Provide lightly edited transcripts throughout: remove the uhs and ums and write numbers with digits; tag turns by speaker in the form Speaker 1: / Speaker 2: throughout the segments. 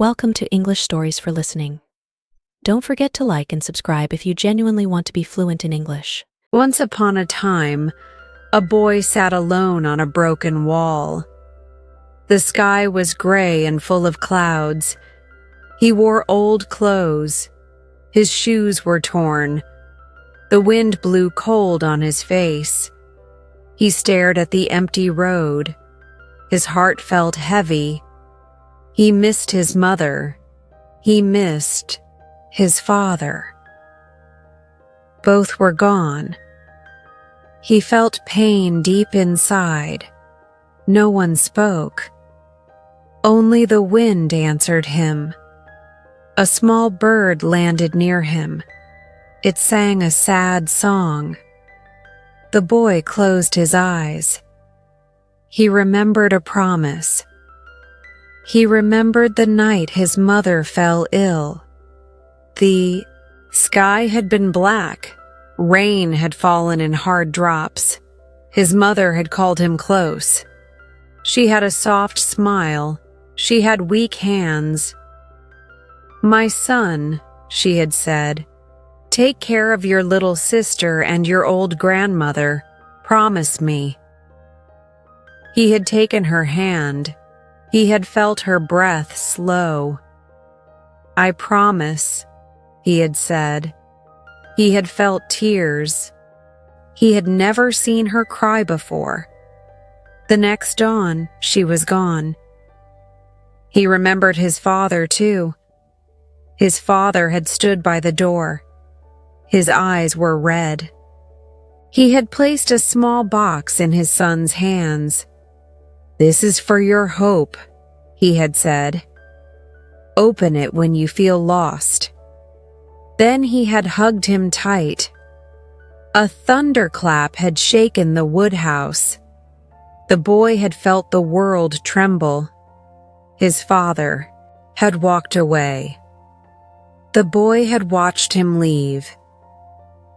Speaker 1: Welcome to English Stories for Listening. Don't forget to like and subscribe if you genuinely want to be fluent in English.
Speaker 2: Once upon a time, a boy sat alone on a broken wall. The sky was gray and full of clouds. He wore old clothes. His shoes were torn. The wind blew cold on his face. He stared at the empty road. His heart felt heavy. He missed his mother. He missed his father. Both were gone. He felt pain deep inside. No one spoke. Only the wind answered him. A small bird landed near him. It sang a sad song. The boy closed his eyes. He remembered a promise. He remembered the night his mother fell ill. The sky had been black. Rain had fallen in hard drops. His mother had called him close. She had a soft smile. She had weak hands. "My son," she had said, "take care of your little sister and your old grandmother. Promise me." He had taken her hand. He had felt her breath slow. "I promise," he had said. He had felt tears. He had never seen her cry before. The next dawn, she was gone. He remembered his father, too. His father had stood by the door. His eyes were red. He had placed a small box in his son's hands. "This is for your hope," he had said. "Open it when you feel lost." Then he had hugged him tight. A thunderclap had shaken the woodhouse. The boy had felt the world tremble. His father had walked away. The boy had watched him leave.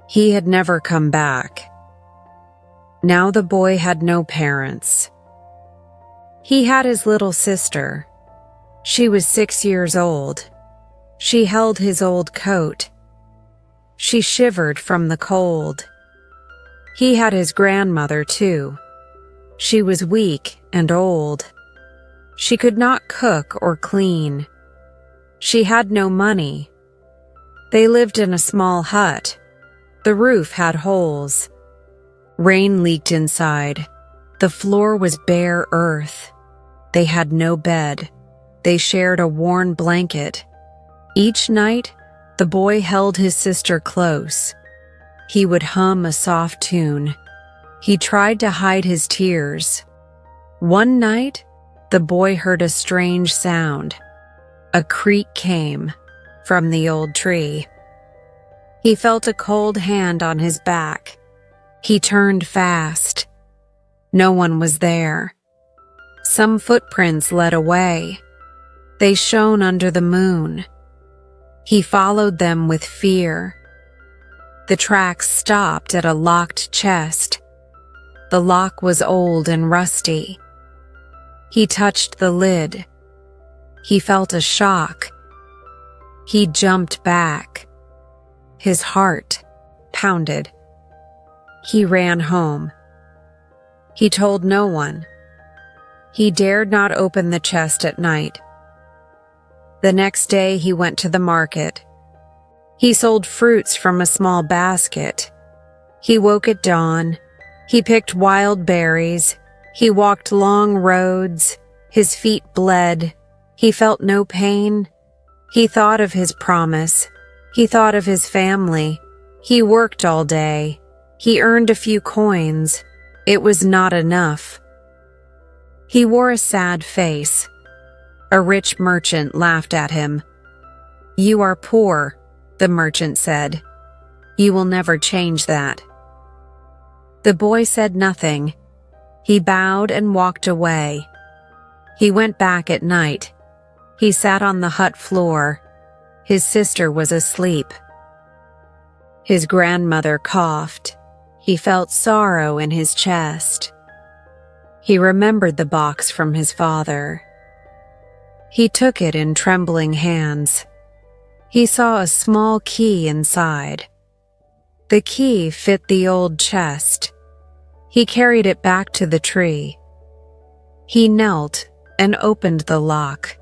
Speaker 2: He had never come back. Now the boy had no parents. He had his little sister. She was 6 years old. She held his old coat. She shivered from the cold. He had his grandmother, too. She was weak and old. She could not cook or clean. She had no money. They lived in a small hut. The roof had holes. Rain leaked inside. The floor was bare earth. They had no bed. They shared a worn blanket. Each night, the boy held his sister close. He would hum a soft tune. He tried to hide his tears. One night, the boy heard a strange sound. A creak came from the old tree. He felt a cold hand on his back. He turned fast. No one was there. Some footprints led away. They shone under the moon. He followed them with fear. The tracks stopped at a locked chest. The lock was old and rusty. He touched the lid. He felt a shock. He jumped back. His heart pounded. He ran home. He told no one. He dared not open the chest at night. The next day he went to the market. He sold fruits from a small basket. He woke at dawn. He picked wild berries. He walked long roads. His feet bled. He felt no pain. He thought of his promise. He thought of his family. He worked all day. He earned a few coins. It was not enough. He wore a sad face. A rich merchant laughed at him. "You are poor," the merchant said. "You will never change that." The boy said nothing. He bowed and walked away. He went back at night. He sat on the hut floor. His sister was asleep. His grandmother coughed. He felt sorrow in his chest. He remembered the box from his father. He took it in trembling hands. He saw a small key inside. The key fit the old chest. He carried it back to the tree. He knelt and opened the lock.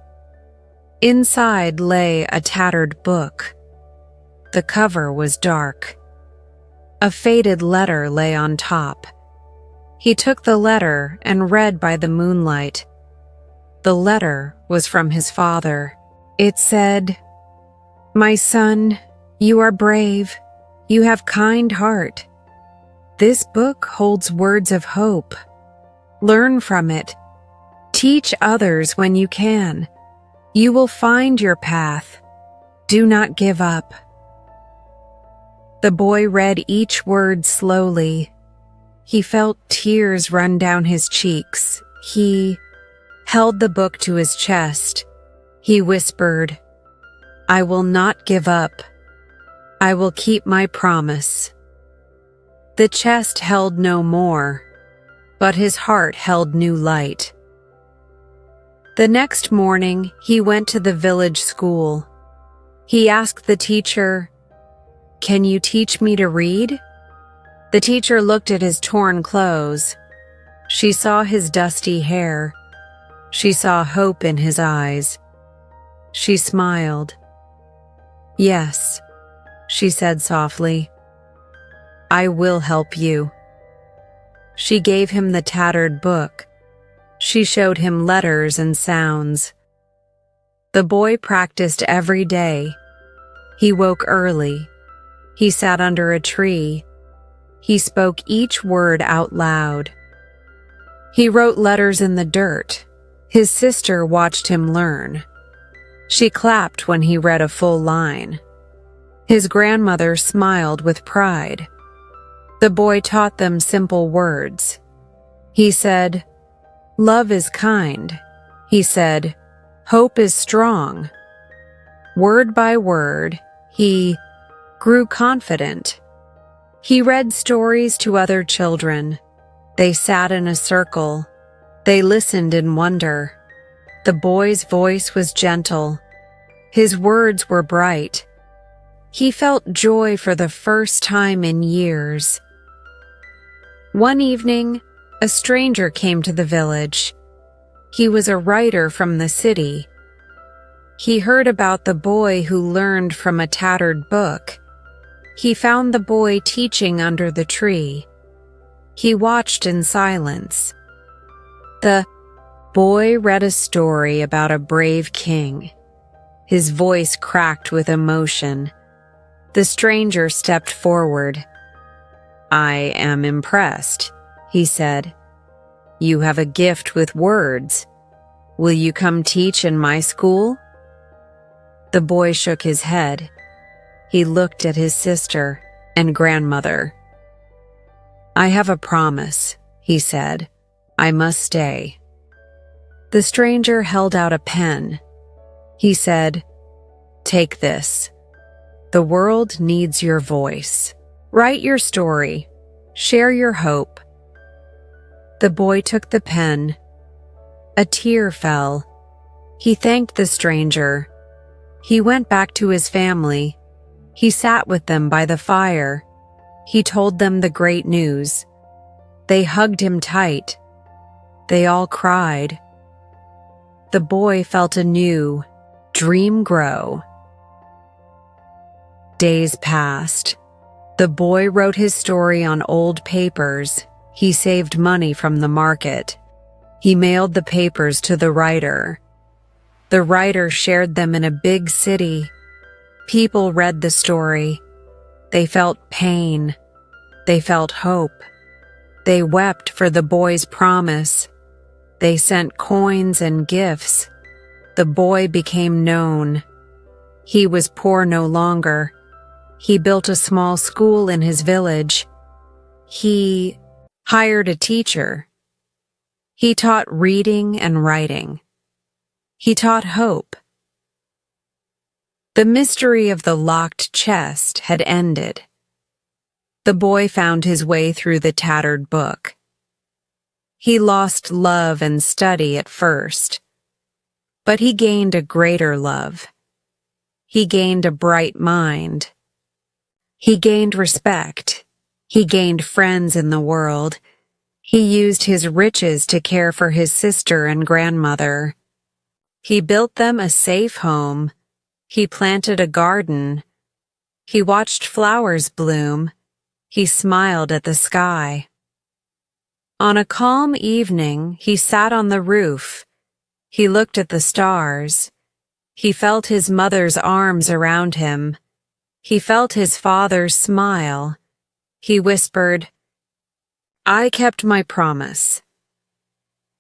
Speaker 2: Inside lay a tattered book. The cover was dark. A faded letter lay on top. He took the letter and read by the moonlight. The letter was from his father. It said, "My son, you are brave. You have kind heart. This book holds words of hope. Learn from it. Teach others when you can. You will find your path. Do not give up." The boy read each word slowly. He felt tears run down his cheeks. He held the book to his chest. He whispered, "I will not give up. I will keep my promise." The chest held no more, but his heart held new light. The next morning, he went to the village school. He asked the teacher, "Can you teach me to read?" The teacher looked at his torn clothes. She saw his dusty hair. She saw hope in his eyes. She smiled. "Yes," she said softly, "I will help you." She gave him the tattered book. She showed him letters and sounds. The boy practiced every day. He woke early. He sat under a tree. He spoke each word out loud. He wrote letters in the dirt. His sister watched him learn. She clapped when he read a full line. His grandmother smiled with pride. The boy taught them simple words. He said, "Love is kind." He said, "Hope is strong." Word by word, he grew confident. He read stories to other children. They sat in a circle. They listened in wonder. The boy's voice was gentle. His words were bright. He felt joy for the first time in years. One evening, a stranger came to the village. He was a writer from the city. He heard about the boy who learned from a tattered book. He found the boy teaching under the tree. He watched in silence. The boy read a story about a brave king. His voice cracked with emotion. The stranger stepped forward. "I am impressed," he said. "You have a gift with words. Will you come teach in my school?" The boy shook his head. He looked at his sister and grandmother. "I have a promise," he said. "I must stay." The stranger held out a pen. He said, "Take this. The world needs your voice. Write your story. Share your hope." The boy took the pen. A tear fell. He thanked the stranger. He went back to his family. He sat with them by the fire. He told them the great news. They hugged him tight. They all cried. The boy felt a new dream grow. Days passed. The boy wrote his story on old papers. He saved money from the market. He mailed the papers to the writer. The writer shared them in a big city. People read the story. They felt pain. They felt hope. They wept for the boy's promise. They sent coins and gifts. The boy became known. He was poor no longer. He built a small school in his village. He hired a teacher. He taught reading and writing. He taught hope. The mystery of the locked chest had ended. The boy found his way through the tattered book. He lost love and study at first, But he gained a greater love. He gained a bright mind. He gained respect. He gained friends in the world. He used his riches to care for his sister and grandmother. He built them a safe home. He planted a garden. He watched flowers bloom. He smiled at the sky. On a calm evening, he sat on the roof. He looked at the stars. He felt his mother's arms around him. He felt his father's smile. He whispered, "I kept my promise."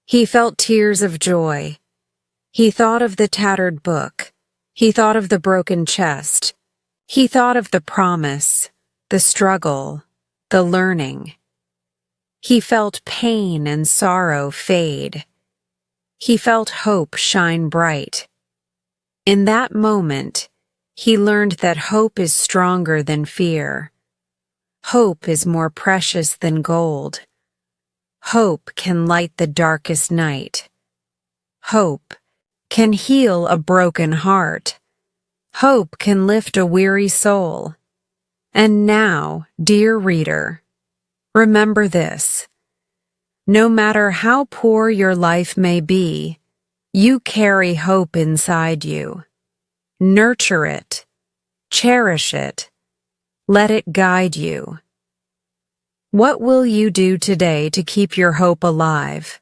Speaker 2: He felt tears of joy. He thought of the tattered book. He thought of the broken chest. He thought of the promise, the struggle, the learning. He felt pain and sorrow fade. He felt hope shine bright. In that moment, he learned that hope is stronger than fear. Hope is more precious than gold. Hope can light the darkest night. Hope can heal a broken heart. Hope can lift a weary soul. And now, dear reader, remember this. No matter how poor your life may be, you carry hope inside you. Nurture it. Cherish it. Let it guide you. What will you do today to keep your hope alive?